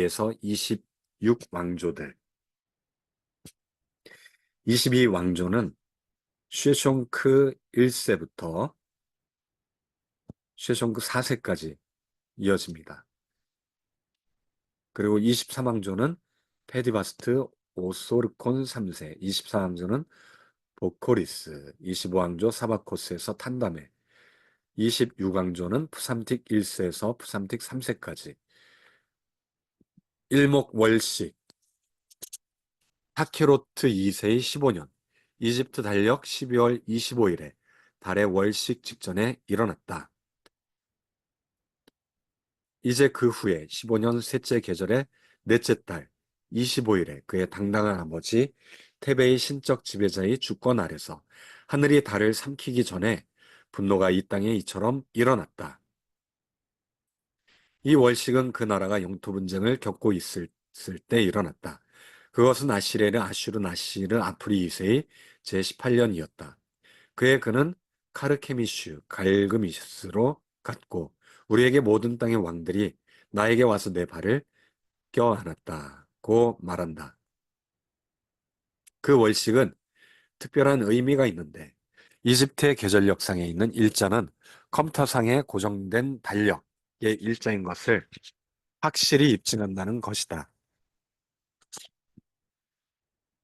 22에서 26왕조들. 22왕조는 쉐숑크 1세부터 쉐숑크 4세까지 이어집니다. 그리고 23왕조는 페디바스트 오소르콘 3세, 24왕조는 보코리스, 25왕조 사바코스에서 탄다메, 26왕조는 푸삼틱 1세에서 푸삼틱 3세까지 일목월식, 타케로트 2세의 15년, 이집트 달력 12월 25일에 달의 월식 직전에 일어났다. 이제 그 후에 15년 셋째 계절의 넷째 달 25일에 그의 당당한 아버지 테베의 신적 지배자의 주권 아래서 하늘이 달을 삼키기 전에 분노가 이 땅에 이처럼 일어났다. 이 월식은 그 나라가 영토 분쟁을 겪고 있을 때 일어났다. 그것은 아슈르 나시르 아프리 2세의 제18년이었다. 그는 카르케미슈 갈그미스로 갔고 우리에게 모든 땅의 왕들이 나에게 와서 내 발을 껴안았다고 말한다. 그 월식은 특별한 의미가 있는데 이집트의 계절력상에 있는 일자는 컴퓨터상에 고정된 달력의 일자인 것을 확실히 입증한다는 것이다.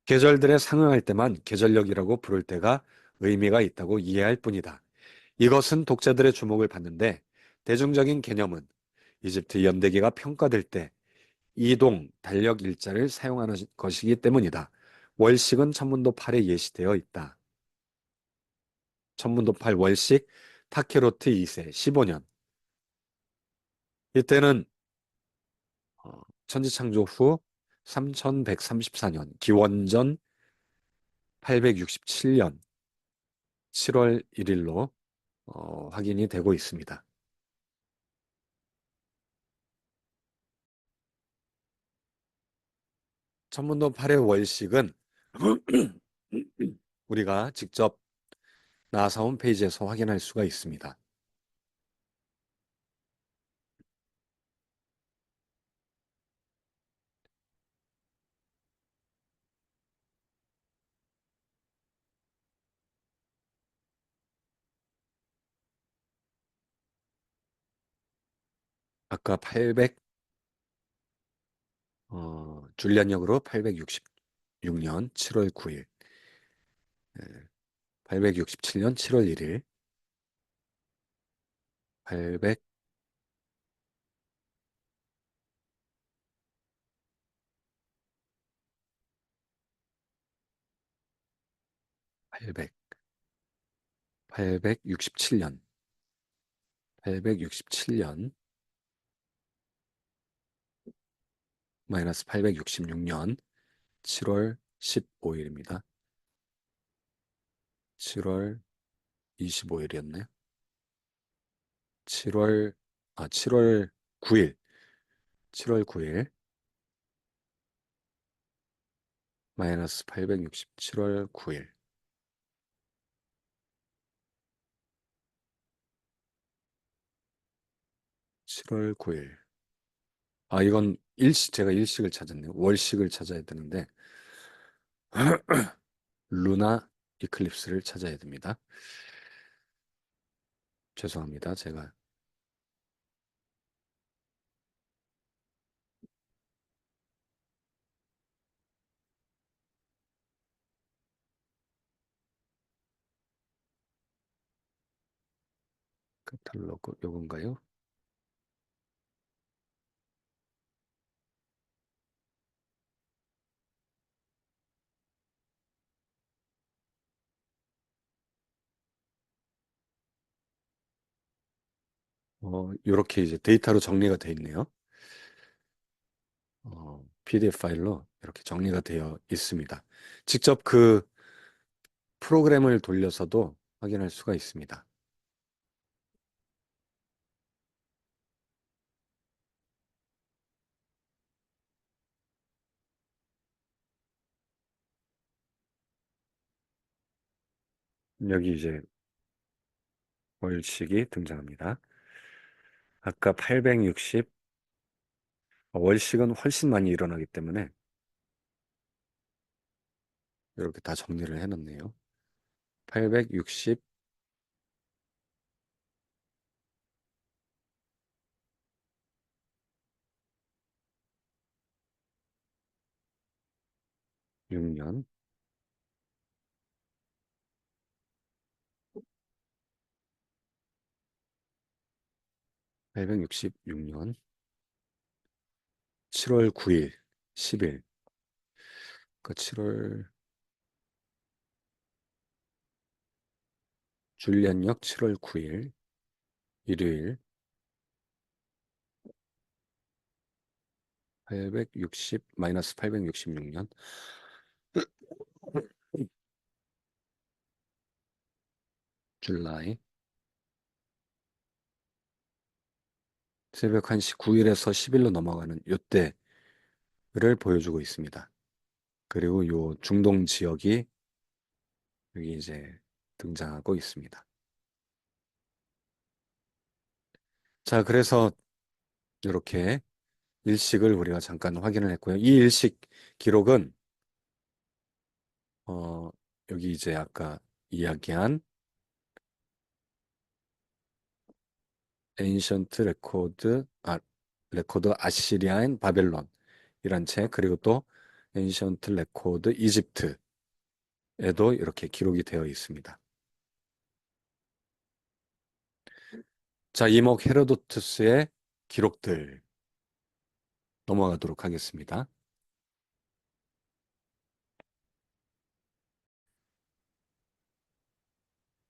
계절들에 상응할 때만 계절력이라고 부를 때가 의미가 있다고 이해할 뿐이다. 이것은 독자들의 주목을 받는데 대중적인 개념은 이집트 연대기가 평가될 때 이동, 달력 일자를 사용하는 것이기 때문이다. 월식은 천문도 8에 예시되어 있다. 천문도 8 월식 타케로트 2세 15년. 이때는 천지창조 후 3134년 기원전 867년 7월 1일로 확인이 되고 있습니다. 천문도 8의 월식은 우리가 직접 나사 홈페이지에서 확인할 수가 있습니다. 아까 800 줄리안역으로 866년 7월 9일, 867년 7월 1일, 800 800 867년 867년 마이너스 866년 7월 15일입니다. 7월 25일이었네요. 7월 9일 7월 9일 마이너스 867월 9일 7월 9일. 이건 제가 일식을 찾았네요. 월식을 찾아야 되는데 루나 이클립스를 찾아야 됩니다. 죄송합니다. 제가 카탈로그 요건가요? 이렇게 이제 데이터로 정리가 되어 있네요. PDF 파일로 이렇게 정리가 되어 있습니다. 직접 그 프로그램을 돌려서도 확인할 수가 있습니다. 여기 이제 월식이 등장합니다. 아까 860 월식은 훨씬 많이 일어나기 때문에 이렇게 다 정리를 해놨네요. 866년, 866년 7월 9일, 10일, 그 7월, 줄리안역 7월 9일, 일요일, 860, 마이너스 866년, 줄라이, 새벽 1시 9일에서 10일로 넘어가는 요때를 보여주고 있습니다. 그리고 요 중동 지역이 여기 이제 등장하고 있습니다. 자, 그래서 이렇게 일식을 우리가 잠깐 확인을 했고요. 이 일식 기록은 어, 여기 이제 아까 이야기한 Ancient Record, 레코드 아시리아 앤 바벨론이란 책, 그리고 또 Ancient Record 이집트에도 이렇게 기록이 되어 있습니다. 자, 이목 헤로도투스의 기록들 넘어가도록 하겠습니다.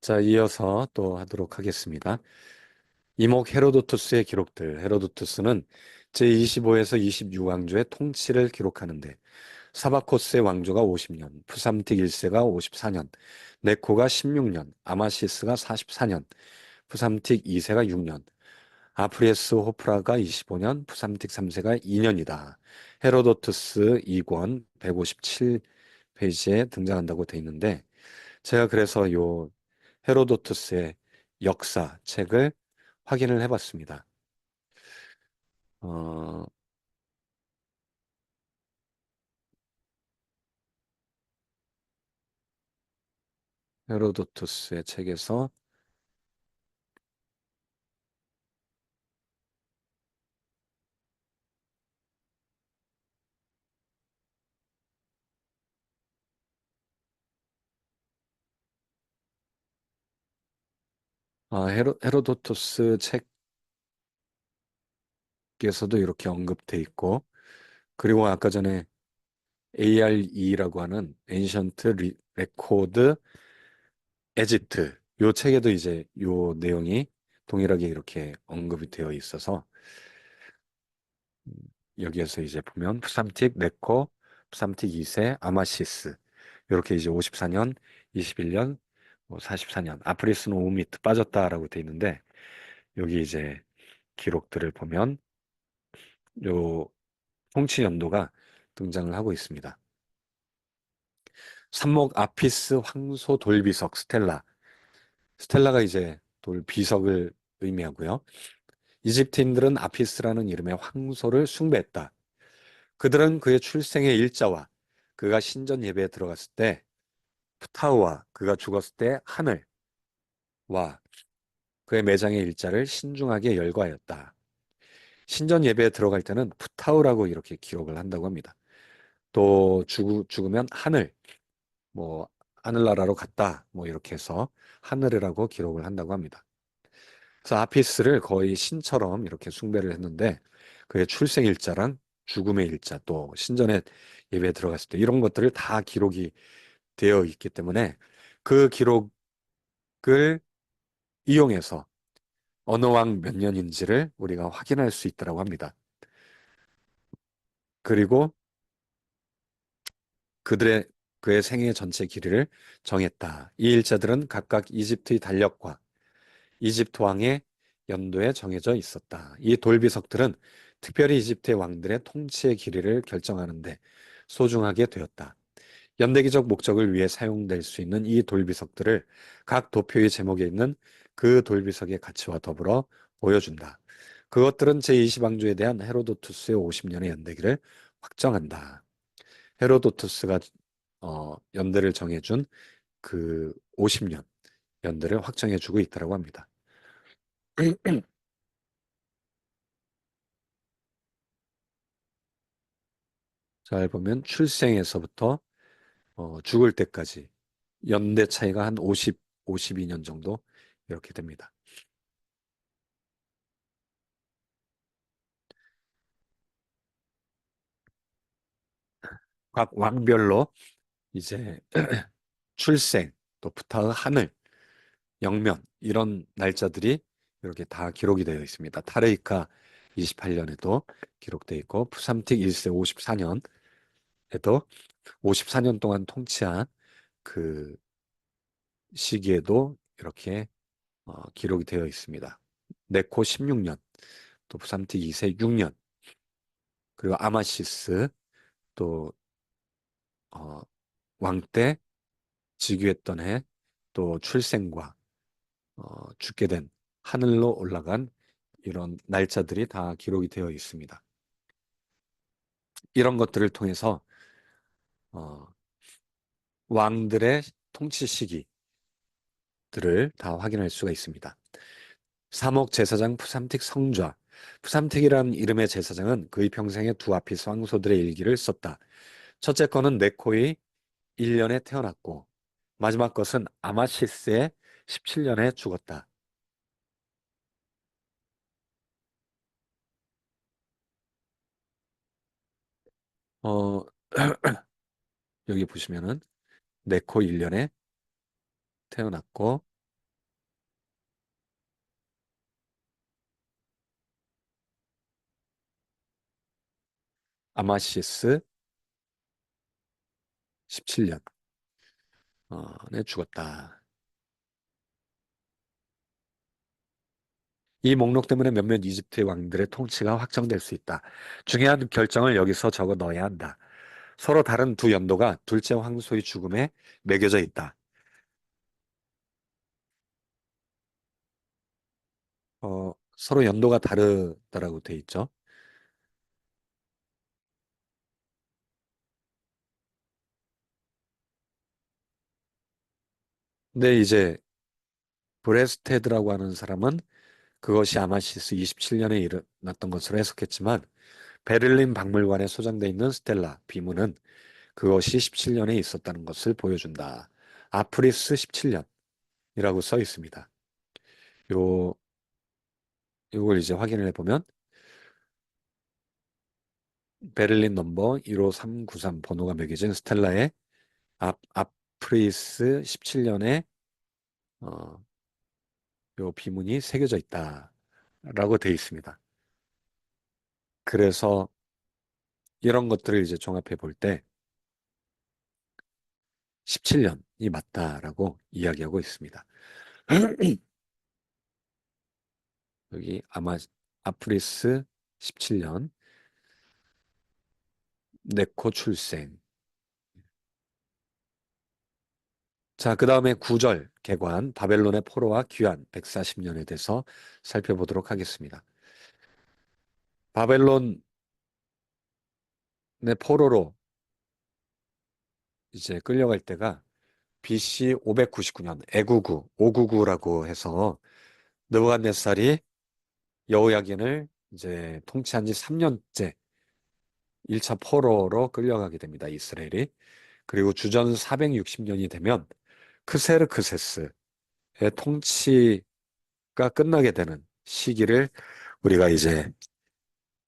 자, 이어서 또 하도록 하겠습니다. 이목 헤로도투스의 기록들. 헤로도투스는 제25에서 26왕조의 통치를 기록하는데 사바코스의 왕조가 50년, 푸삼틱 1세가 54년, 네코가 16년, 아마시스가 44년, 푸삼틱 2세가 6년, 아프리에스 호프라가 25년, 푸삼틱 3세가 2년이다. 헤로도투스 2권 157페이지에 등장한다고 돼 있는데 제가 그래서 요 헤로도투스의 역사 책을 확인을 해봤습니다. 어, 헤로도투스의 책에서 헤로도투스 책에서도 이렇게 언급돼 있고 그리고 아까 전에 ARE라고 하는 Ancient Record Egypt 요 책에도 이제 요 내용이 동일하게 이렇게 언급이 되어 있어서 음, 여기에서 이제 보면 푸삼틱 네코, 푸삼틱 2세, 아마시스 이렇게 이제 54년, 21년, 44년 아프리스는 5미터 빠졌다라고 돼 있는데 여기 이제 기록들을 보면 요 통치 연도가 등장을 하고 있습니다. 삼목 아피스 황소 돌비석 스텔라. 스텔라가 이제 돌비석을 의미하고요. 이집트인들은 아피스라는 이름의 황소를 숭배했다. 그들은 그의 출생의 일자와 그가 신전 예배에 들어갔을 때 프타우와 그가 죽었을 때 하늘과 그의 매장의 일자를 신중하게 열거하였다. 신전 예배에 들어갈 때는 프타우라고 이렇게 기록을 한다고 합니다. 또 죽으면 하늘, 뭐 하늘나라로 갔다, 뭐 이렇게 해서 하늘이라고 기록을 한다고 합니다. 그래서 아피스를 거의 신처럼 이렇게 숭배를 했는데 그의 출생 일자랑 죽음의 일자 또 신전에 예배에 들어갔을 때 이런 것들을 다 기록이 되어 있기 때문에 그 기록을 이용해서 어느 왕 몇 년인지를 우리가 확인할 수 있다고 합니다. 그리고 그들의 그의 생애 전체 길이를 정했다. 이 일자들은 각각 이집트의 달력과 이집트 왕의 연도에 정해져 있었다. 이 돌비석들은 특별히 이집트의 왕들의 통치의 길이를 결정하는데 소중하게 되었다. 연대기적 목적을 위해 사용될 수 있는 이 돌비석들을 각 도표의 제목에 있는 그 돌비석의 가치와 더불어 보여준다. 그것들은 제20왕조에 대한 헤로도투스의 50년의 연대기를 확정한다. 헤로도투스가 연대를 정해준 그 50년 연대를 확정해주고 있다고 합니다. 잘 보면 출생에서부터 죽을 때까지 연대 차이가 한 52년 정도 이렇게 됩니다. 각 왕별로 이제 출생, 또 부타의 하늘, 영면 이런 날짜들이 이렇게 다 기록이 되어 있습니다. 타르이카 28년에도 기록되어 있고 푸삼틱 1세 54년에도 54년 동안 통치한 그 시기에도 이렇게 기록이 되어 있습니다. 네코 16년, 또 푸삼틱 2세 6년, 그리고 아마시스 또 어, 왕때 즉위했던 해, 또 출생과 죽게 된 하늘로 올라간 이런 날짜들이 다 기록이 되어 있습니다. 이런 것들을 통해서 어, 왕들의 통치 시기들을 다 확인할 수가 있습니다. 사목 제사장 푸삼틱 성좌. 푸삼틱이라는 이름의 제사장은 그의 평생에 두 아피스 왕소들의 일기를 썼다. 첫째 거는 네코의 1년에 태어났고 마지막 것은 아마시스의 17년에 죽었다. 어, 여기 보시면은 네코 1년에 태어났고 아마시스 17년에 죽었다. 이 목록 때문에 몇몇 이집트의 왕들의 통치가 확정될 수 있다. 중요한 결정을 여기서 적어 넣어야 한다. 서로 다른 두 연도가 둘째 황소의 죽음에 매겨져 있다. 서로 연도가 다르다라고 돼 있죠. 근데 이제 브레스테드라고 하는 사람은 그것이 아마시스 27년에 일어났던 것으로 해석했지만 베를린 박물관에 소장돼 있는 스텔라 비문은 그것이 17년에 있었다는 것을 보여준다. 아프리스 17년이라고 써 있습니다. 요 요걸 이제 확인을 해보면 베를린 넘버 15393 번호가 매겨진 스텔라에 아프리스 17년에 어, 요 비문이 새겨져 있다라고 되어 있습니다. 그래서 이런 것들을 이제 종합해 볼 때 17년이 맞다라고 이야기하고 있습니다. 여기 아마 아프리스 17년 네코 출생. 자, 그 다음에 구절 개관 바벨론의 포로와 귀환 140년에 대해서 살펴보도록 하겠습니다. 바벨론의 포로로 이제 끌려갈 때가 BC 599년 애구구 599라고 해서 느부갓네살이 여호야긴을 이제 통치한 지 3년째 1차 포로로 끌려가게 됩니다. 이스라엘이. 그리고 주전 460년이 되면 크세르크세스의 통치가 끝나게 되는 시기를 우리가 이제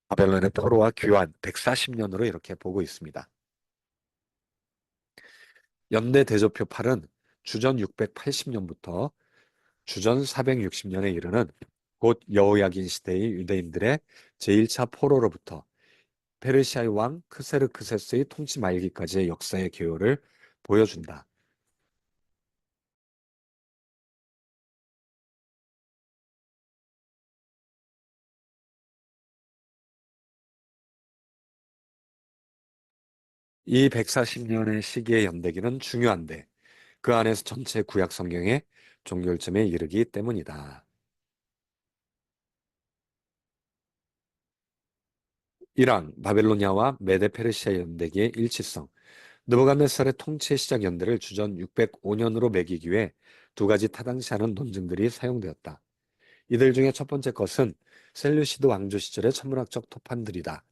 바벨론의 포로와 귀환 140년으로 이렇게 보고 있습니다. 연대 대조표 8은 주전 680년부터 주전 460년에 이르는 곧 여호야긴 시대의 유대인들의 제1차 포로로부터 페르시아의 왕 크세르크세스의 통치 말기까지의 역사의 개요를 보여준다. 이 140년의 시기의 연대기는 중요한데 그 안에서 전체 구약 성경의 종결점에 이르기 때문이다. 1항 바벨로니아와 메데 페르시아 연대기의 일치성. 느부갓네살의 통치 시작 연대를 주전 605년으로 매기기 위해 두 가지 타당시하는 논증들이 사용되었다. 이들 중에 첫 번째 것은 셀루시드 왕조 시절의 천문학적 토판들이다.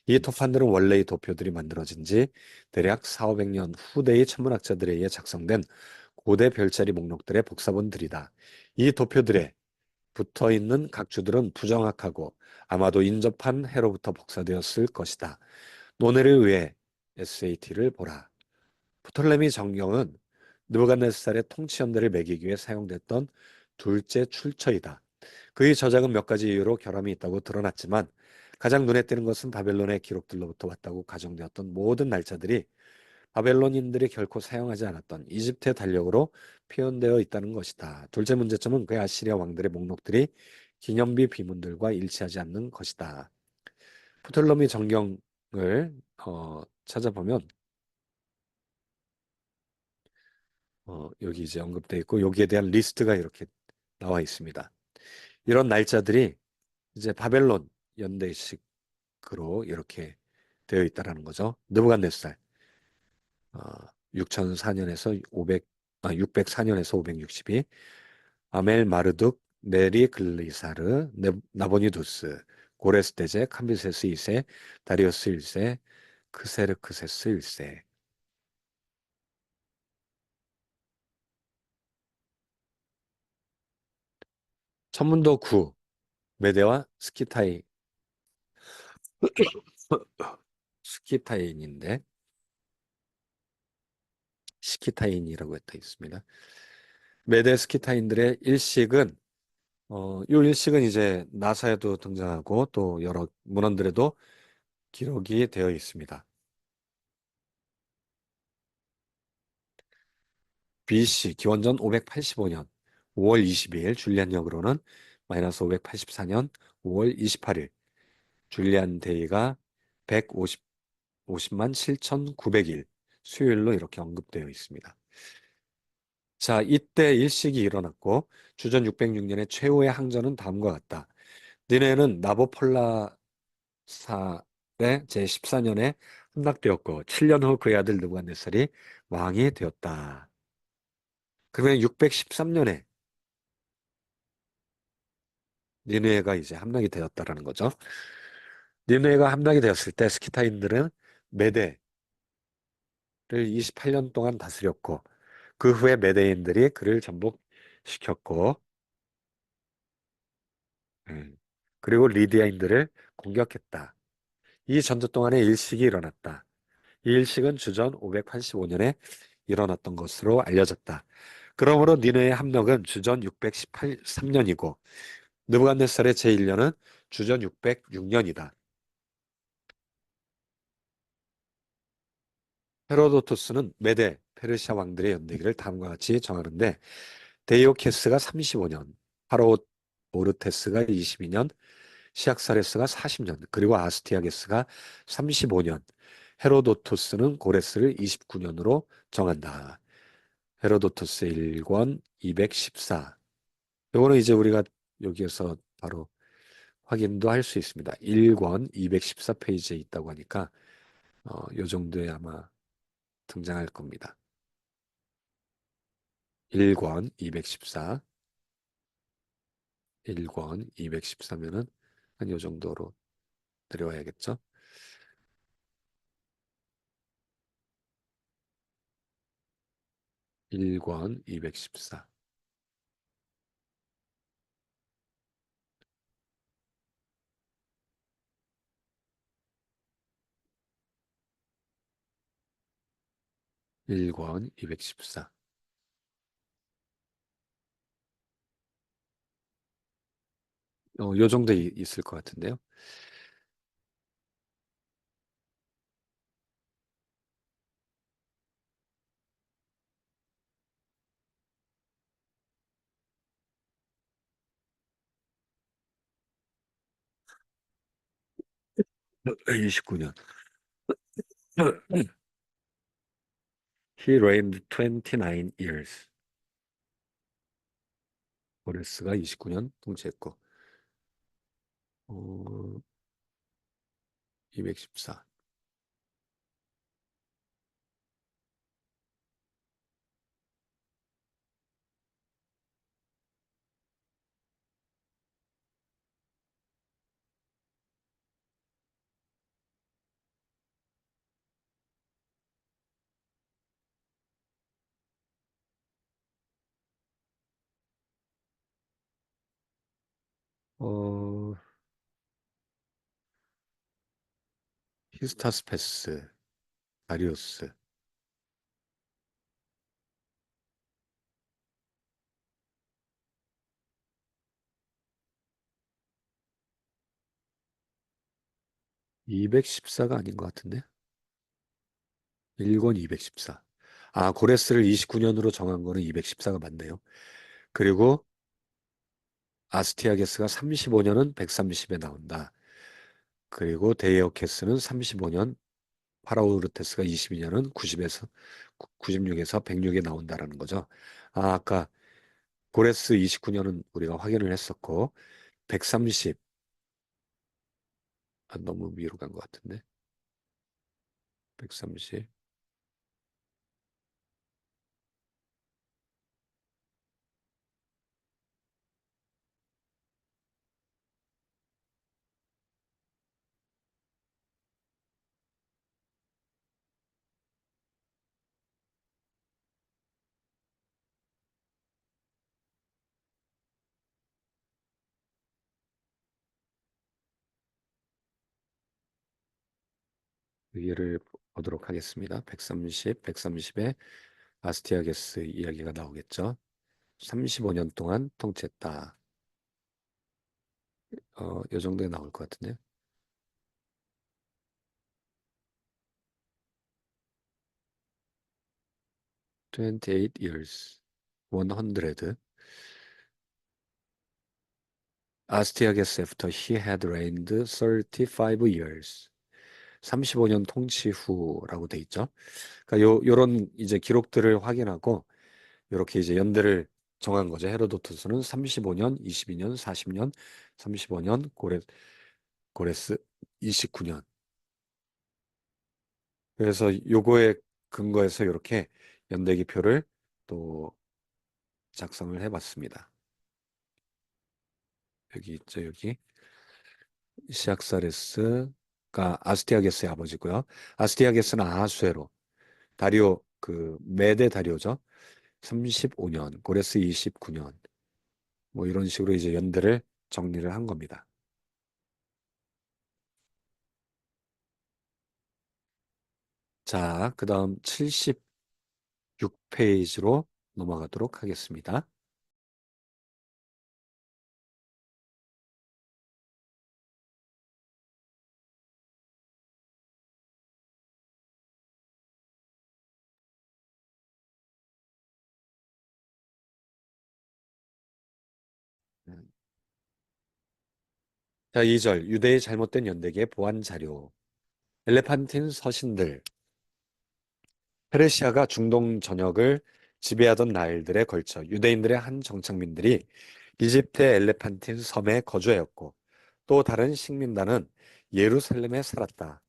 이 토판들은 원래의 도표들이 만들어진 지 대략 4,500년 후대의 천문학자들에 의해 작성된 고대 별자리 목록들의 복사본들이다. 이 도표들에 붙어 있는 각 주들은 부정확하고 아마도 인접한 해로부터 복사되었을 것이다. 논해를 위해 SAT를 보라. 프톨레미 정경은 느부갓네살의 통치 연대를 매기기 위해 사용됐던 둘째 출처이다. 그의 저작은 몇 가지 이유로 결함이 있다고 드러났지만 가장 눈에 띄는 것은 바벨론의 기록들로부터 왔다고 가정되었던 모든 날짜들이 바벨론인들이 결코 사용하지 않았던 이집트의 달력으로 표현되어 있다는 것이다. 둘째 문제점은 그의 아시리아 왕들의 목록들이 기념비 비문들과 일치하지 않는 것이다. 프톨레미 정경을 찾아보면 여기 이제 언급되어 있고 여기에 대한 리스트가 이렇게 나와 있습니다. 이런 날짜들이 이제 바벨론 연대식으로 이렇게 되어 있다라는 거죠. 느부갓네살 6004년에서 604년에서 562 아멜 마르둑 네리 글리사르 나보니두스 고레스데제 캄비세스 2세 다리우스 1세 크세르크세스 1세 천문도 9 메데와 스키타인인데 스키타인이라고 되어 있습니다. 메데 스키타인들의 일식은 이 일식은 이제 나사에도 등장하고 또 여러 문헌들에도 기록이 되어 있습니다. BC 기원전 585년 5월 22일 줄리안역으로는 마이너스 584년 5월 28일 줄리안 데이가 150, 50만 7,900일 수요일로 이렇게 언급되어 있습니다. 자, 이때 일식이 일어났고 주전 606년에 최후의 항전은 다음과 같다. 니네는 나보폴라살의 제14년에 함락되었고 7년 후 그의 아들 느부갓네살이 왕이 되었다. 그러면 613년에 니느웨가 이제 함락이 되었다라는 거죠. 니느웨가 함락이 되었을 때 스키타인들은 메대를 28년 동안 다스렸고 그 후에 메대인들이 그를 전복시켰고 음, 그리고 리디아인들을 공격했다. 이 전투 동안에 일식이 일어났다. 이 일식은 주전 585년에 일어났던 것으로 알려졌다. 그러므로 니느의 함락은 주전 613년이고 느부갓네살의 제1년은 주전 606년이다. 헤로도토스는 메데 페르시아 왕들의 연대기를 다음과 같이 정하는데 데이오케스가 35년, 파로 오르테스가 22년, 시악사레스가 40년, 그리고 아스티아게스가 35년, 헤로도토스는 고레스를 29년으로 정한다. 헤로도토스 1권 214. 이거는 이제 우리가 여기에서 바로 확인도 할 수 있습니다. 1권 214페이지에 있다고 하니까 요 정도에 아마 등장할 겁니다. 1권 214, 1권 214면은 한 요 정도로 들어와야겠죠? 1권 214, 1권 214. 요 정도 있을 것 같은데요. 29년. He reigned 29 years. 고레스가 29년 통치했고, 어, 214. 어, 히스타스페스, 다리우스. 214가 아닌 것 같은데? 1권 214. 아, 고레스를 29년으로 정한 거는 214가 맞네요. 그리고 아스티아게스가 35년은 130에 나온다. 그리고 데이어케스는 35년, 파라우르테스가 22년은 90에서 96에서 106에 나온다라는 거죠. 아, 아까 고레스 29년은 우리가 확인을 했었고 130. 아, 너무 위로 간 것 같은데. 130. 여기를 보도록 하겠습니다. 130, 130에 아스티아게스 이야기가 나오겠죠. 35년 동안 통치했다. 요 정도에 나올 것 같은데. 28 years. 100. 아스티아게스 after he had reigned 35 years. 35년 통치 후라고 돼 있죠. 그러니까 요런 이제 기록들을 확인하고 이렇게 이제 연대를 정한 거죠. 헤로도투스는 35년, 22년, 40년, 35년, 고레스 29년. 그래서 요거에 근거해서 이렇게 연대기표를 또 작성을 해봤습니다. 여기 있죠, 여기. 시악사레스가 아스티아게스의 아버지고요. 아스티아게스는 아하수에로, 다리오 그 메데 다리오죠. 35년, 고레스 29년. 뭐 이런 식으로 이제 연대를 정리를 한 겁니다. 자, 그다음 76페이지로 넘어가도록 하겠습니다. 자, 2절 유대의 잘못된 연대기의 보완 자료. 엘레판틴 서신들. 페르시아가 중동 전역을 지배하던 나일들에 걸쳐 유대인들의 한 정착민들이 이집트의 엘레판틴 섬에 거주하였고 또 다른 식민단은 예루살렘에 살았다.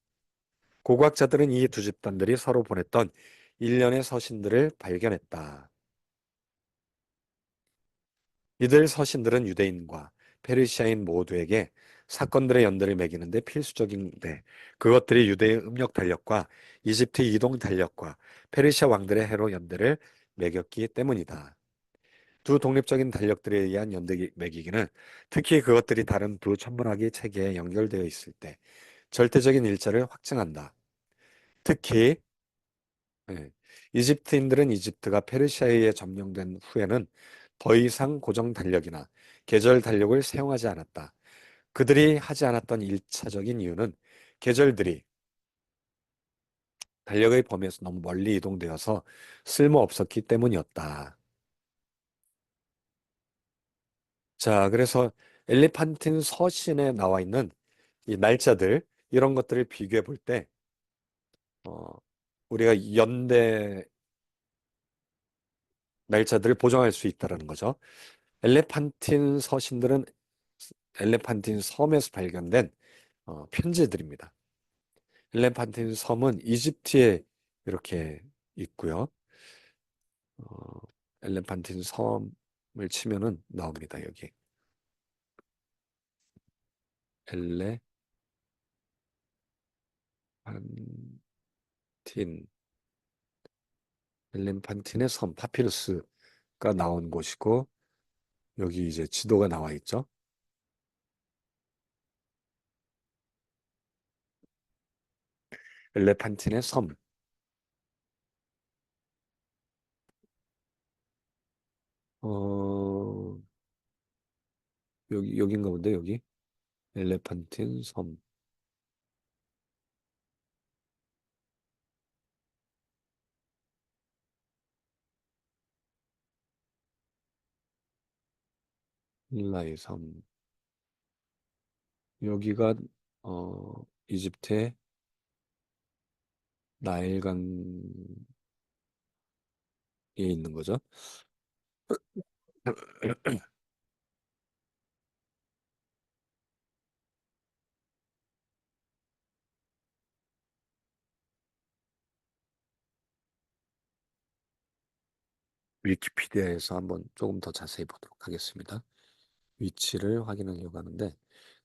고고학자들은 이 두 집단들이 서로 보냈던 일련의 서신들을 발견했다. 이들 서신들은 유대인과 페르시아인 모두에게 사건들의 연대를 매기는데 필수적인데 그것들이 유대의 음력 달력과 이집트 이동 달력과 페르시아 왕들의 해로 연대를 매겼기 때문이다. 두 독립적인 달력들에 의한 연대 매기기는 특히 그것들이 다른 두 천문학의 체계에 연결되어 있을 때 절대적인 일자를 확증한다. 특히 예, 이집트인들은 이집트가 페르시아에 의해 점령된 후에는 더 이상 고정 달력이나 계절 달력을 사용하지 않았다. 그들이 하지 않았던 일차적인 이유는 계절들이 달력의 범위에서 너무 멀리 이동되어서 쓸모없었기 때문이었다. 자, 그래서 엘리판틴 서신에 나와 있는 이 날짜들 이런 것들을 비교해 볼 때 우리가 연대 날짜들을 보정할 수 있다라는 거죠. 엘레판틴 서신들은 엘레판틴 섬에서 발견된 편지들입니다. 엘레판틴 섬은 이집트에 이렇게 있고요. 어, 엘레판틴 섬을 치면은 나옵니다. 여기 엘레판틴 엘레판틴의 섬 파피루스가 나온 곳이고 여기 이제 지도가 나와 있죠. 엘레판틴의 섬. 어, 여기인가 본데 여기 엘레판틴 섬. 닐라의 섬. 여기가 이집트의 나일강에 있는 거죠. 위키피디아에서 한번 조금 더 자세히 보도록 하겠습니다. 위치를 확인하려고 하는데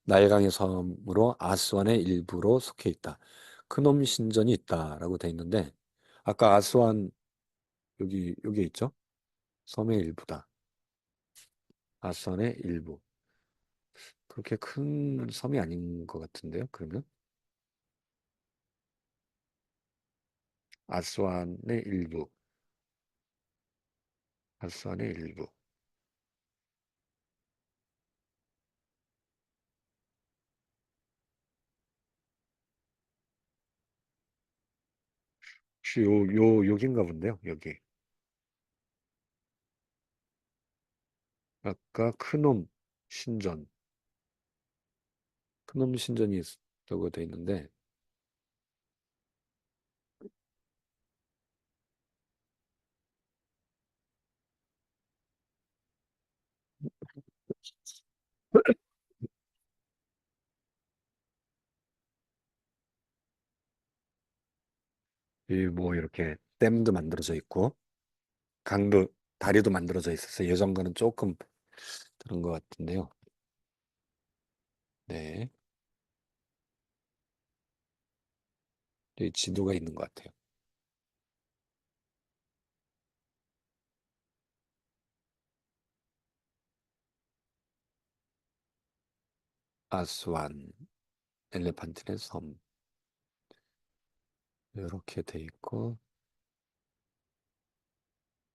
나일강의 섬으로 아스완의 일부로 속해 있다. 크놈 신전이 있다라고 돼 있는데 아까 아스완 여기에 있죠? 섬의 일부다. 아스완의 일부. 그렇게 큰 섬이 아닌 것 같은데요. 그러면 아스완의 일부, 아스완의 일부. 혹시 여긴가 본데요. 여기. 아까 신전, 크놈 신전이 있다고 돼 있는데 이 뭐 이렇게 댐도 만들어져 있고 강도 다리도 만들어져 있어서 예전과는 조금 그런 것 같은데요. 네, 여기 지도가 있는 것 같아요. 아스완, 엘레판트의 섬 이렇게 돼 있고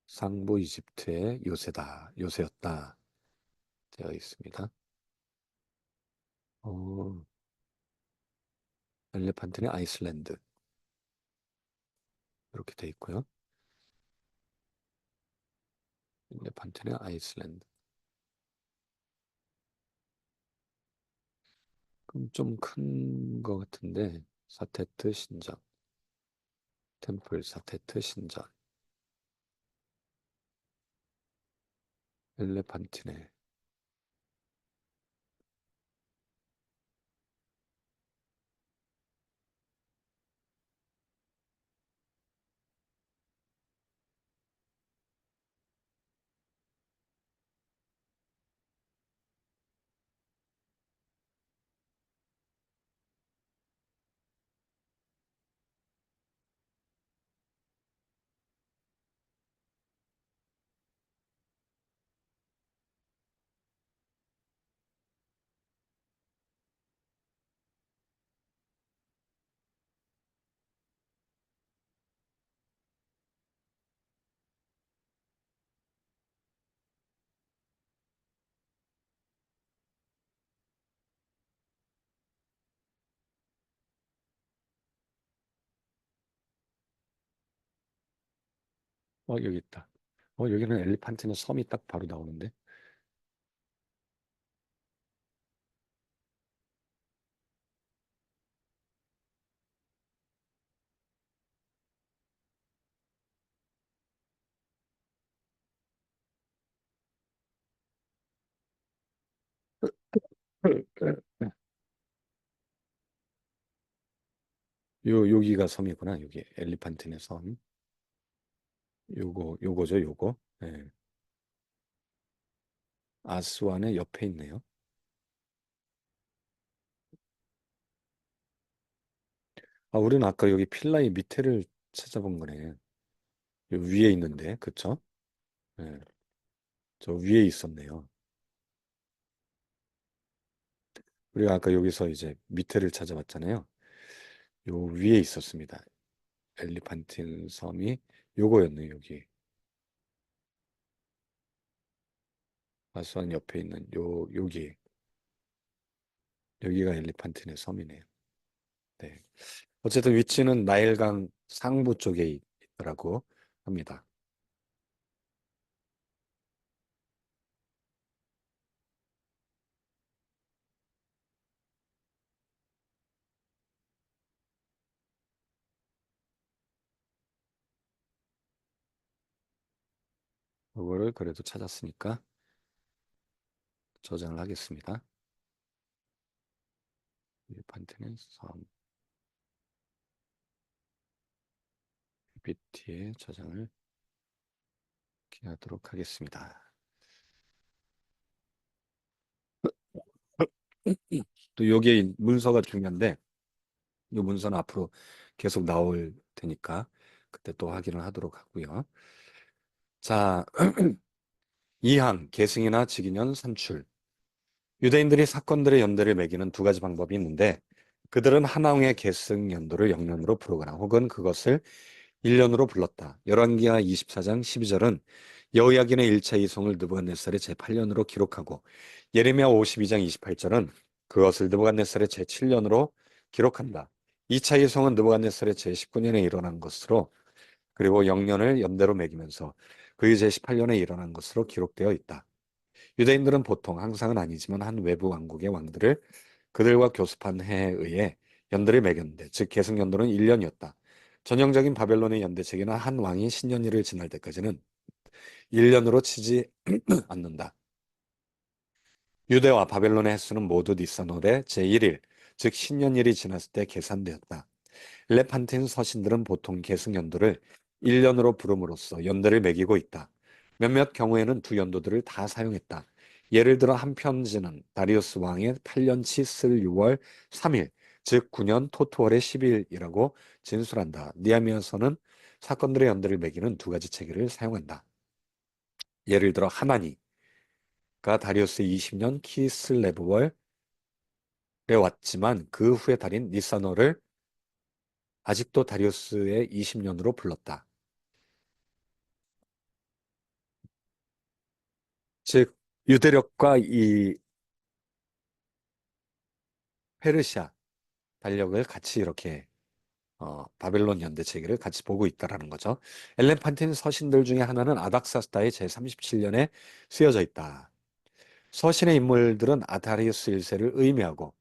상부 이집트의 요새였다 되어 있습니다. 어, 엘레판트는 아이슬란드 이렇게 돼 있고요. 엘레판트는 아이슬란드. 그럼 좀 큰 것 같은데 사테트 신전, 템플 사테트 신전, 엘레판티네. 여기 있다. 여기는 엘리판티네 섬이 딱 바로 나오는데. 여기가 섬이구나. 여기 엘리판티네 섬. 요거죠, 요거. 네. 아스완의 옆에 있네요. 아, 우리는 아까 여기 필라의 밑에를 찾아본 거네. 요 위에 있는데, 그쵸? 네. 저 위에 있었네요. 우리가 아까 여기서 이제 밑에를 찾아봤잖아요. 요 위에 있었습니다. 엘리판틴 섬이 요거였네요, 여기. 아스완 옆에 있는 여기가 엘리판틴의 섬이네요. 네. 어쨌든 위치는 나일강 상부 쪽에 있더라고 합니다. 그거를 그래도 찾았으니까 저장을 하겠습니다. 엘리판틴의 섬, PPT에 저장을 이렇게 하도록 하겠습니다. 또 여기에 문서가 중요한데 이 문서는 앞으로 계속 나올 테니까 그때 또 확인을 하도록 하고요. 자, 2항 계승이나 직인년 산출. 유대인들이 사건들의 연대를 매기는 두 가지 방법이 있는데 그들은 한항의 계승 연도를 영년으로 부르거나 혹은 그것을 1년으로 불렀다. 열왕기하 24장 12절은 여호야긴의 1차 이송을 느부갓네살의 제8년으로 기록하고 예레미야 52장 28절은 그것을 느부갓네살의 제7년으로 기록한다. 2차 이송은 느부갓네살의 제19년에 일어난 것으로 그리고 영년을 연대로 매기면서 그의 제18년에 일어난 것으로 기록되어 있다. 유대인들은 보통 항상은 아니지만 한 외부 왕국의 왕들을 그들과 교습한 해에 의해 연대를 매겼는데 즉 계승 연도는 1년이었다. 전형적인 바벨론의 연대 체계는 한 왕이 신년일을 지날 때까지는 1년으로 치지 않는다. 유대와 바벨론의 횟수는 모두 니산월의 제1일, 즉 신년일이 지났을 때 계산되었다. 엘레판틴 서신들은 보통 계승 연도를 1년으로 부름으로써 연대를 매기고 있다. 몇몇 경우에는 두 연도들을 다 사용했다. 예를 들어 한 편지는 다리우스 왕의 8년치 쓸 6월 3일, 즉 9년 토토월의 10일이라고 진술한다. 니아미아서는 사건들의 연대를 매기는 두 가지 체계를 사용한다. 예를 들어 하나니가 다리우스 20년 키슬레브월에 왔지만 그 후에 달인 니사노를 아직도 다리우스의 20년으로 불렀다. 즉 유대력과 이 페르시아 달력을 같이 이렇게 바벨론 연대 체계를 같이 보고 있다라는 거죠. 엘렌판틴 서신들 중에 하나는 아닥사스다의 제37년에 쓰여져 있다. 서신의 인물들은 아다리우스 1세를 의미하고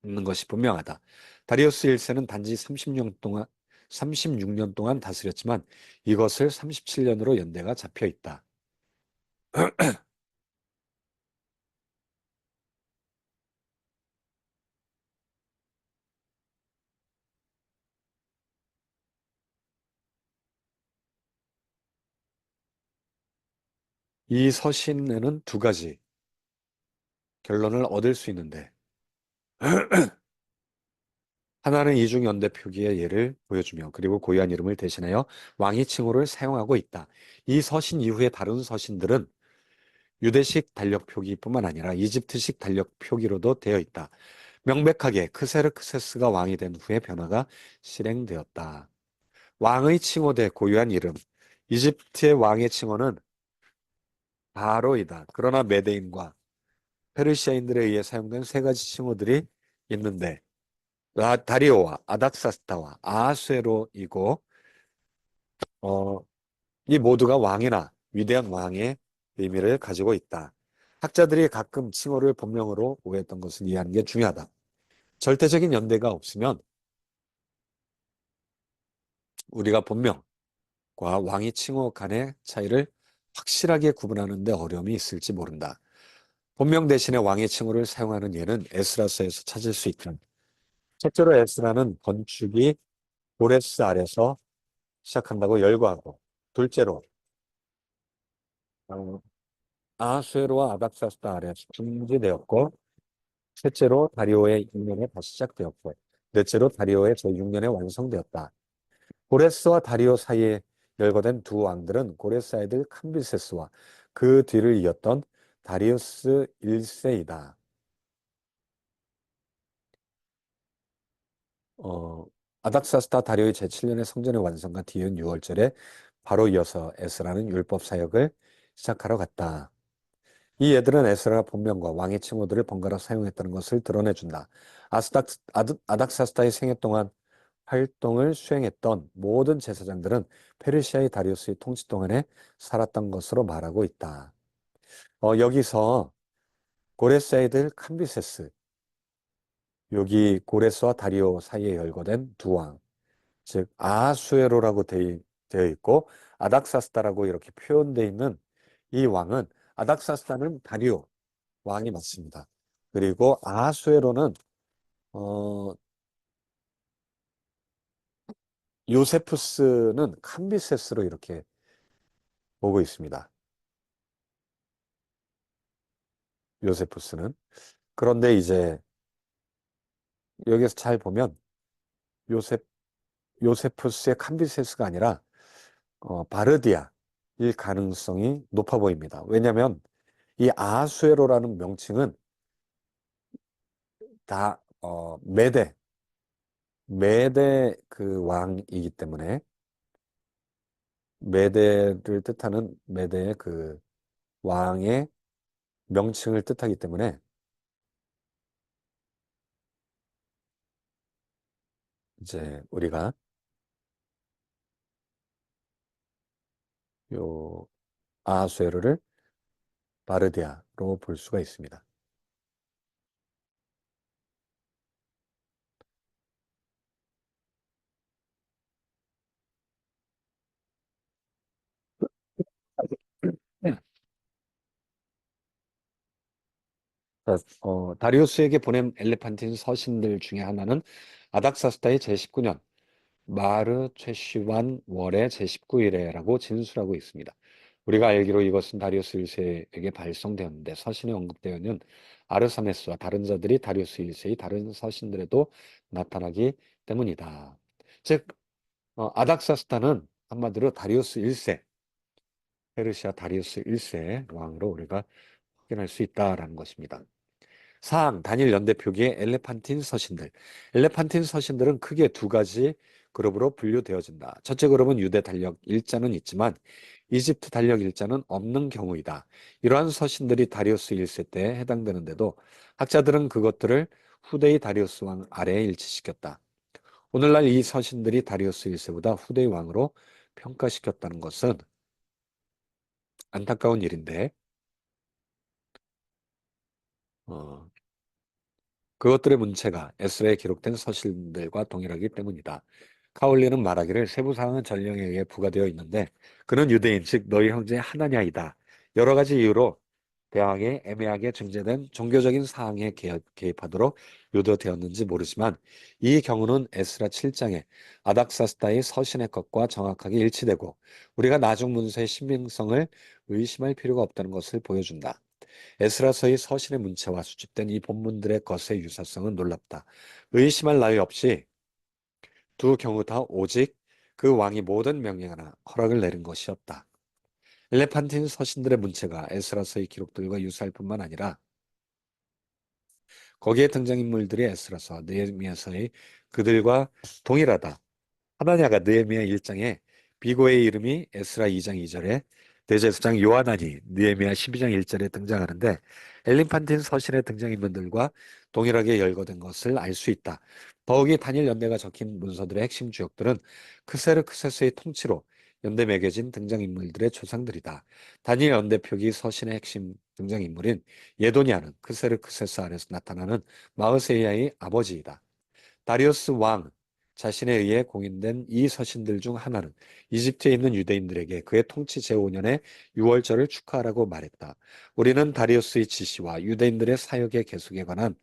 있는 것이 분명하다. 다리우스 1세는 단지 36년 동안 다스렸지만 이것을 37년으로 연대가 잡혀 있다. 이 서신에는 두 가지 결론을 얻을 수 있는데 하나는 이중연대 표기의 예를 보여주며 그리고 고유한 이름을 대신하여 왕의 칭호를 사용하고 있다. 이 서신 이후의 다른 서신들은 유대식 달력 표기뿐만 아니라 이집트식 달력 표기로도 되어 있다. 명백하게 크세르크세스가 왕이 된 후에 변화가 실행되었다. 왕의 칭호 대 고유한 이름. 이집트의 왕의 칭호는 바로이다. 그러나 메데인과 페르시아인들에 의해 사용된 세 가지 칭호들이 있는데 다리오와 아닥사스타와 아수에로이고 어, 이 모두가 왕이나 위대한 왕의 의미를 가지고 있다. 학자들이 가끔 칭호를 본명으로 오해했던 것을 이해하는 게 중요하다. 절대적인 연대가 없으면 우리가 본명과 왕의 칭호 간의 차이를 확실하게 구분하는 데 어려움이 있을지 모른다. 본명 대신에 왕의 칭호를 사용하는 예는 에스라서에서 찾을 수 있다. 첫째로 에스라는 건축이 고레스 아래서 시작한다고 열거하고, 둘째로 어, 아수에로와 아닥사스다 아래에서 중지되었고, 셋째로 다리오의 6년에 다시 시작되었고, 넷째로 다리오의 제6년에 완성되었다. 고레스와 다리오 사이에 열거된 두 왕들은 고레스 아이들 캄비세스와 그 뒤를 이었던 다리우스 1세이다. 어, 아닥사스다 다리오의 제7년의 성전의 완성과 뒤은 6월절에 바로 이어서 에스라는 율법 사역을 시작하러 갔다. 이 예들은 에스라가 본명과 왕의 칭호들을 번갈아 사용했다는 것을 드러내준다. 아닥사스다의 생애 동안 활동을 수행했던 모든 제사장들은 페르시아의 다리우스의 통치 동안에 살았던 것으로 말하고 있다. 여기서 고레스아이들 캄비세스, 여기 고레스와 다리오 사이에 열거된 두 왕, 즉 아수에로라고 되어 있고 아닥사스다라고 이렇게 표현되어 있는 이 왕은, 아닥사스다는 다리오 왕이 맞습니다. 그리고 아수에로는 어, 요세푸스는 캄비세스로 이렇게 보고 있습니다. 요세푸스는. 그런데 이제 여기서 잘 보면 요세, 요세푸스의 캄비세스가 아니라 바르디아일 가능성이 높아 보입니다. 왜냐하면 이 아수에로라는 명칭은 다 메대 그 왕이기 때문에, 메대를 뜻하는 메대의 그 왕의 명칭을 뜻하기 때문에 이제 우리가 요 아수에로를 바르디아로 볼 수가 있습니다. 네. 자, 다리우스에게 보낸 엘레판틴 서신들 중에 하나는 아닥사스다의 제19년 마르 최시완 월의 제19일에라고 진술하고 있습니다. 우리가 알기로 이것은 다리우스 1세에게 발송되었는데, 서신에 언급되어 있는 아르사메스와 다른 자들이 다리우스 1세의 다른 서신들에도 나타나기 때문이다. 즉 아닥사스다는 한마디로 다리우스 1세, 페르시아 다리우스 1세 왕으로 우리가 확인할 수 있다라는 것입니다. 사항, 단일 연대 표기의 엘레판틴 서신들. 엘레판틴 서신들은 크게 두 가지 그룹으로 분류되어진다. 첫째 그룹은 유대 달력 일자는 있지만 이집트 달력 일자는 없는 경우이다. 이러한 서신들이 다리우스 1세 때에 해당되는데도 학자들은 그것들을 후대의 다리우스 왕 아래에 일치시켰다. 오늘날 이 서신들이 다리우스 1세보다 후대의 왕으로 평가시켰다는 것은 안타까운 일인데, 어, 그것들의 문체가 에스라에 기록된 서신들과 동일하기 때문이다. 카올리는 말하기를 세부 사항은 전령에 의해 부과되어 있는데 그는 유대인 즉 너희 형제 하나냐이다. 여러 가지 이유로 대왕에 애매하게 정제된 종교적인 사항에 개입하도록 유도되었는지 모르지만 이 경우는 에스라 7장의 아닥사스다의 서신의 것과 정확하게 일치되고 우리가 나중 문서의 신빙성을 의심할 필요가 없다는 것을 보여준다. 에스라서의 서신의 문체와 수집된 이 본문들의 것의 유사성은 놀랍다. 의심할 나위 없이 두 경우 다 오직 그 왕이 모든 명령하나 허락을 내린 것이었다. 엘레판틴 서신들의 문체가 에스라서의 기록들과 유사할 뿐만 아니라 거기에 등장인물들이 에스라서 느헤미야서의 그들과 동일하다. 하나냐가 느헤미야 1장에 비고의 이름이 에스라 2장 2절에 대제사장 요하난이 느헤미야 12장 1절에 등장하는데 엘린판틴 서신의 등장인물들과 동일하게 열거된 것을 알 수 있다. 더욱이 단일 연대가 적힌 문서들의 핵심 주역들은 크세르크세스의 통치로 연대 매겨진 등장인물들의 조상들이다. 단일 연대 표기 서신의 핵심 등장인물인 예도니아는 크세르크세스 아래서 나타나는 마으세야의 아버지이다. 다리우스 왕 자신에 의해 공인된 이 서신들 중 하나는 이집트에 있는 유대인들에게 그의 통치 제5년의 6월절을 축하하라고 말했다. 우리는 다리우스의 지시와 유대인들의 사역의 계속에 관한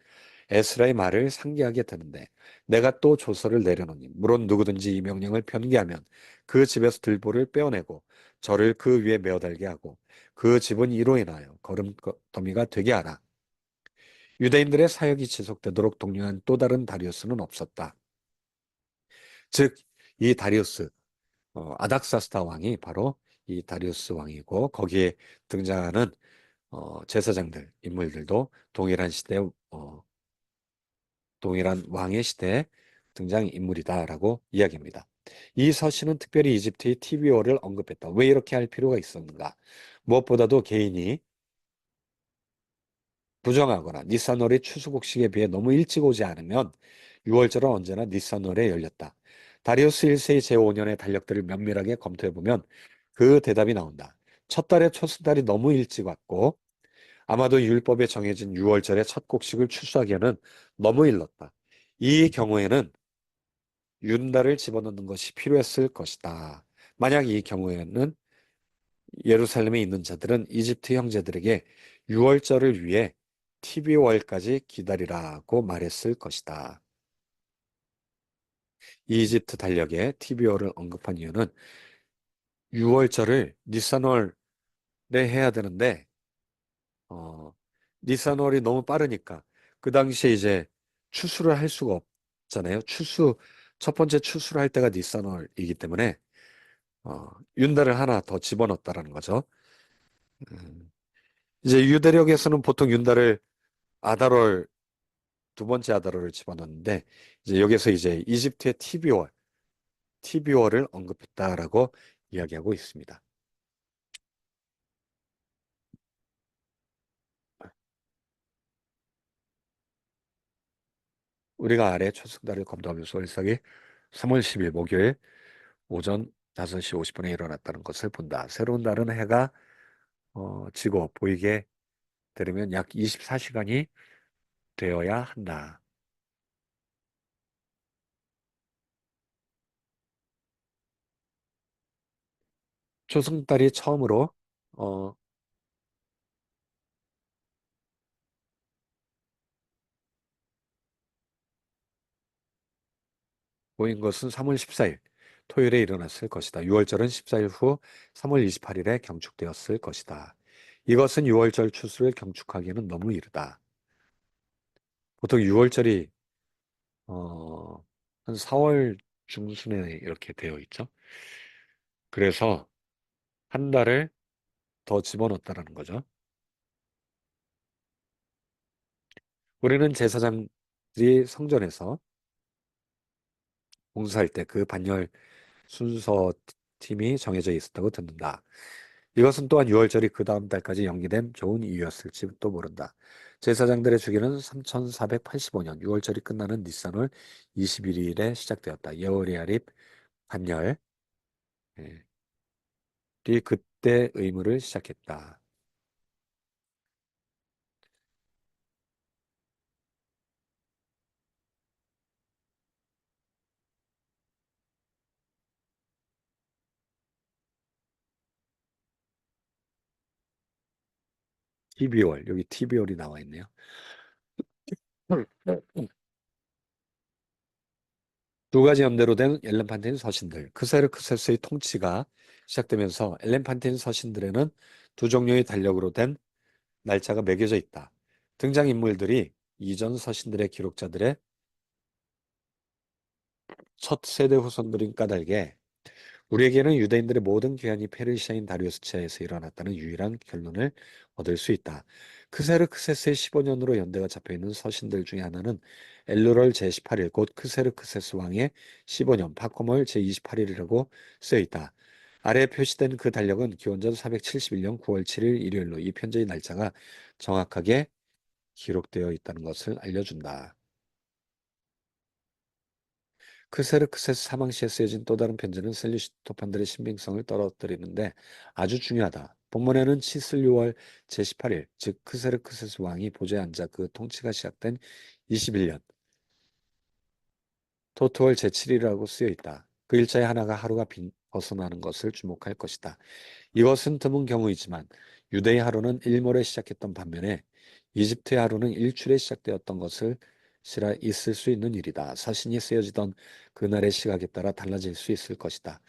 에스라의 말을 상기하게 되는데 내가 또 조서를 내려놓니 물론 누구든지 이 명령을 변개하면 그 집에서 들보를 빼어내고 저를 그 위에 메어 달게 하고 그 집은 이로 인하여 거름더미가 되게 하라. 유대인들의 사역이 지속되도록 독려한 또 다른 다리우스는 없었다. 즉, 이 다리우스, 아닥사스다 왕이 바로 이 다리우스 왕이고 거기에 등장하는 제사장들, 인물들도 동일한 왕의 시대에 등장 인물이다라고 이야기합니다. 이 서신은 특별히 이집트의 TVO를 언급했다. 왜 이렇게 할 필요가 있었는가? 무엇보다도 개인이 부정하거나 니산월의 추수곡식에 비해 너무 일찍 오지 않으면 6월절은 언제나 니산월에 열렸다. 다리우스 1세의 제5년의 달력들을 면밀하게 검토해보면 그 대답이 나온다. 첫 달에 초승달이 너무 일찍 왔고 아마도 율법에 정해진 6월절에 첫 곡식을 추수하기에는 너무 일렀다. 이 경우에는 윤달을 집어넣는 것이 필요했을 것이다. 만약 이 경우에는 예루살렘에 있는 자들은 이집트 형제들에게 6월절을 위해 12월까지 기다리라고 말했을 것이다. 이집트 달력에 12월을 언급한 이유는 6월절을 니산월에 해야 되는데 어, 니산월이 너무 빠르니까 그 당시에 이제 추수를 할 수가 없잖아요. 첫 번째 추수를 할 때가 니산월이기 때문에 윤달을 하나 더 집어넣었다라는 거죠. 음, 이제 유대력에서는 보통 윤달을 아달월 두 번째 아달월을 집어넣는데 이제 여기서 이제 이집트의 티비월을 언급했다라고 이야기하고 있습니다. 우리가 아래 초승달을 검토하면서 일삭이 3월 10일 목요일 오전 5시 50분에 일어났다는 것을 본다. 새로운 달은 해가 지고 보이게 되려면 약 24시간이 되어야 한다. 초승달이 처음으로 어, 보인 것은 3월 14일 토요일에 일어났을 것이다. 6월절은 14일 후 3월 28일에 경축되었을 것이다. 이것은 6월절 추수를 경축하기에는 너무 이르다. 보통 6월절이 한 4월 중순에 이렇게 되어 있죠. 그래서 한 달을 더 집어넣었다라는 거죠. 우리는 제사장들이 성전에서 봉사할 때 그 반열 순서 팀이 정해져 있었다고 듣는다. 이것은 또한 6월절이 그 다음 달까지 연기된 좋은 이유였을지도 모른다. 제사장들의 주기는 3485년 6월절이 끝나는 니산월 21일에 시작되었다. 예월이아립 반열이 그때 의무를 시작했다. 12월 여기 12월이 나와 있네요. 두 가지 연대로 된 엘렌판테인 서신들, 크세르크세스의 통치가 시작되면서 엘렌판테인 서신들에는 두 종류의 달력으로 된 날짜가 매겨져 있다. 등장인물들이 이전 서신들의 기록자들의 첫 세대 후손들인 까닭에 우리에게는 유대인들의 모든 귀환이 페르시아인 다리우스 치하에서 일어났다는 유일한 결론을 얻을 수 있다. 크세르크세스의 15년으로 연대가 잡혀있는 서신들 중에 하나는 엘루럴 제18일 곧 크세르크세스 왕의 15년 파코멀 제28일이라고 쓰여 있다. 아래에 표시된 그 달력은 기원전 471년 9월 7일 일요일로 이 편지의 날짜가 정확하게 기록되어 있다는 것을 알려준다. 크세르크세스 사망 시에 쓰여진 또 다른 편지는 셀류시토판들의 신빙성을 떨어뜨리는데 아주 중요하다. 본문에는 치슬6월 제18일, 즉 크세르크세스 왕이 보좌에 앉아 그 통치가 시작된 21년, 토트월 제7일이라고 쓰여 있다. 그 일자의 하나가 하루가 벗어나는 것을 주목할 것이다. 이것은 드문 경우이지만 유대의 하루는 일몰에 시작했던 반면에 이집트의 하루는 일출에 시작되었던 것을 있을 수 있는 일이다. 서신이 쓰여지던 그날의 시각에 따라 달라질 수 있을 것이다.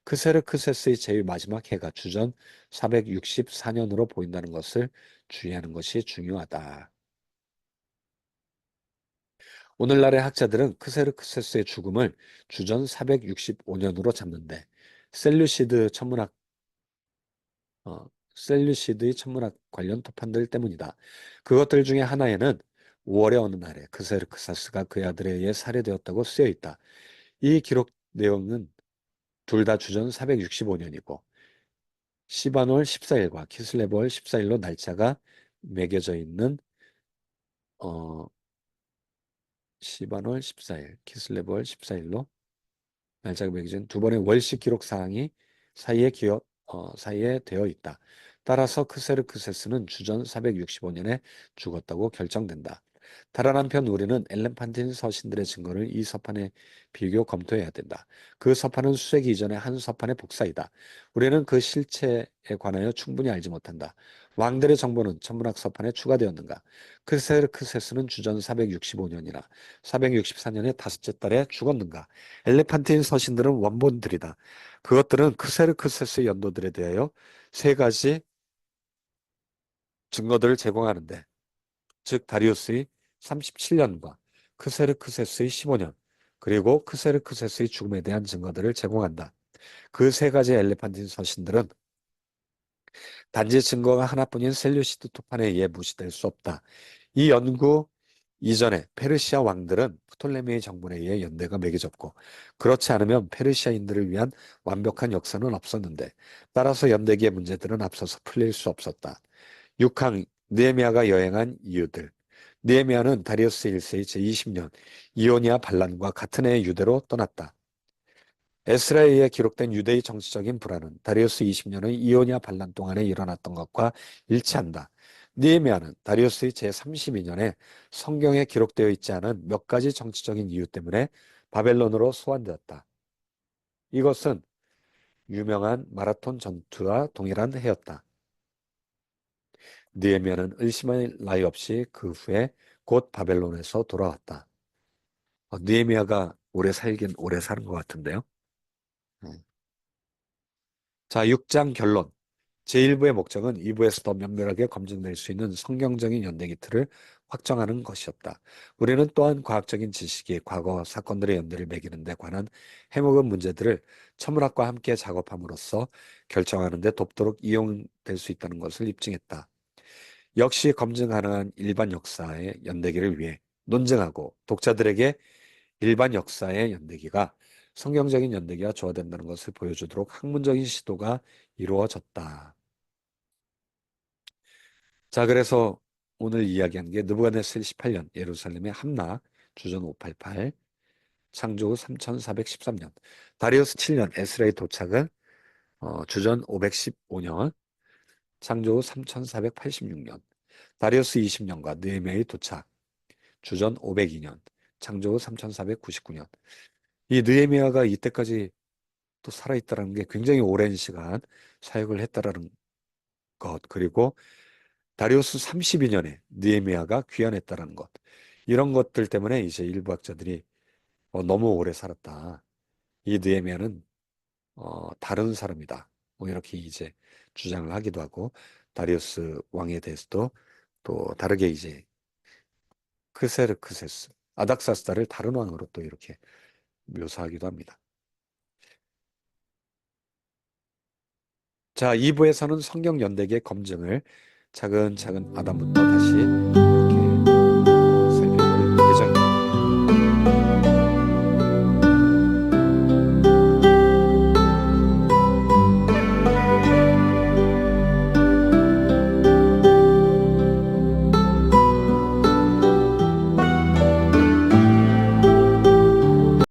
크세르크세스의 제일 마지막 해가 주전 464년으로 보인다는 것을 주의하는 것이 중요하다. 오늘날의 학자들은 크세르크세스의 죽음을 주전 465년으로 잡는데 셀류시드 천문학 어, 셀류시드의 천문학 관련 토판들 때문이다. 그것들 중에 하나에는 5월의 어느 날에 크세르크세스가 그의 아들에 의해 살해되었다고 쓰여 있다. 이 기록 내용은 둘 다 주전 465년이고 시바놀 14일과 키슬레볼 14일로 날짜가 매겨져 있는 어, 시바놀 14일, 키슬레볼 14일로 날짜가 매겨진 두 번의 월식 기록 사항이 사이에 되어 있다. 따라서 크세르크세스는 주전 465년에 죽었다고 결정된다. 다른 한편 우리는 엘렌판틴 서신들의 증거를 이 서판에 비교 검토해야 된다. 그 서판은 수세기 이전의 한 서판의 복사이다. 우리는 그 실체에 관하여 충분히 알지 못한다. 왕들의 정보는 천문학 서판에 추가되었는가? 크세르크세스는 주전 465년이나 464년의 다섯째 달에 죽었는가? 엘레판틴 서신들은 원본들이다. 그것들은 크세르크세스의 연도들에 대하여 세 가지 증거들을 제공하는데, 즉 다리우스의 37년과 크세르크세스의 15년, 그리고 크세르크세스의 죽음에 대한 증거들을 제공한다. 그 세 가지 엘레판틴 서신들은 단지 증거가 하나뿐인 셀류시드 토판에 의해 무시될 수 없다. 이 연구 이전에 페르시아 왕들은 프톨레미의 정본에 의해 연대가 매겨졌고 그렇지 않으면 페르시아인들을 위한 완벽한 역사는 없었는데 따라서 연대기의 문제들은 앞서서 풀릴 수 없었다. 6항 느헤미야가 여행한 이유들. 느헤미야는 다리우스 1세의 제20년 이오니아 반란과 같은 해에 유대로 떠났다. 에스라에 의해 기록된 유대의 정치적인 불안은 다리우스 20년의 이오니아 반란 동안에 일어났던 것과 일치한다. 느헤미야는 다리우스의 제32년에 성경에 기록되어 있지 않은 몇 가지 정치적인 이유 때문에 바벨론으로 소환되었다. 이것은 유명한 마라톤 전투와 동일한 해였다. 느헤미야는 의심할 나위 없이 그 후에 곧 바벨론에서 돌아왔다. 느헤미야가 오래 살긴 오래 사는 것 같은데요. 음. 자, 6장 결론. 제1부의 목적은 2부에서 더 면밀하게 검증될 수 있는 성경적인 연대기 틀을 확정하는 것이었다. 우리는 또한 과학적인 지식이 과거 사건들의 연대를 매기는 데 관한 해묵은 문제들을 천문학과 함께 작업함으로써 결정하는 데 돕도록 이용될 수 있다는 것을 입증했다. 역시 검증 가능한 일반 역사의 연대기를 위해 논증하고 독자들에게 일반 역사의 연대기가 성경적인 연대기와 조화된다는 것을 보여주도록 학문적인 시도가 이루어졌다. 자, 그래서 오늘 이야기한 게 느부갓네살 18년 예루살렘의 함락 주전 588 창조 후 3413년 다리우스 7년 에스라의 도착은 주전 515년 창조 후 3486년 다리우스 20년과 느헤미야의 도착 주전 502년 창조 후 3499년 이 느헤미야가 이때까지 또 살아있다는 게 굉장히 오랜 시간 사역을 했다라는 것 그리고 다리우스 32년에 느헤미야가 귀환했다는 것. 이런 것들 때문에 이제 일부 학자들이 너무 오래 살았다. 이 느헤미야는 다른 사람이다. 뭐 이렇게 이제 주장을 하기도 하고 다리우스 왕에 대해서도 또 다르게 이제 크세르크세스, 아닥사스다를 다른 왕으로 또 이렇게 묘사하기도 합니다. 자, 2부에서는 성경 연대기의 검증을 차근차근 아담부터 다시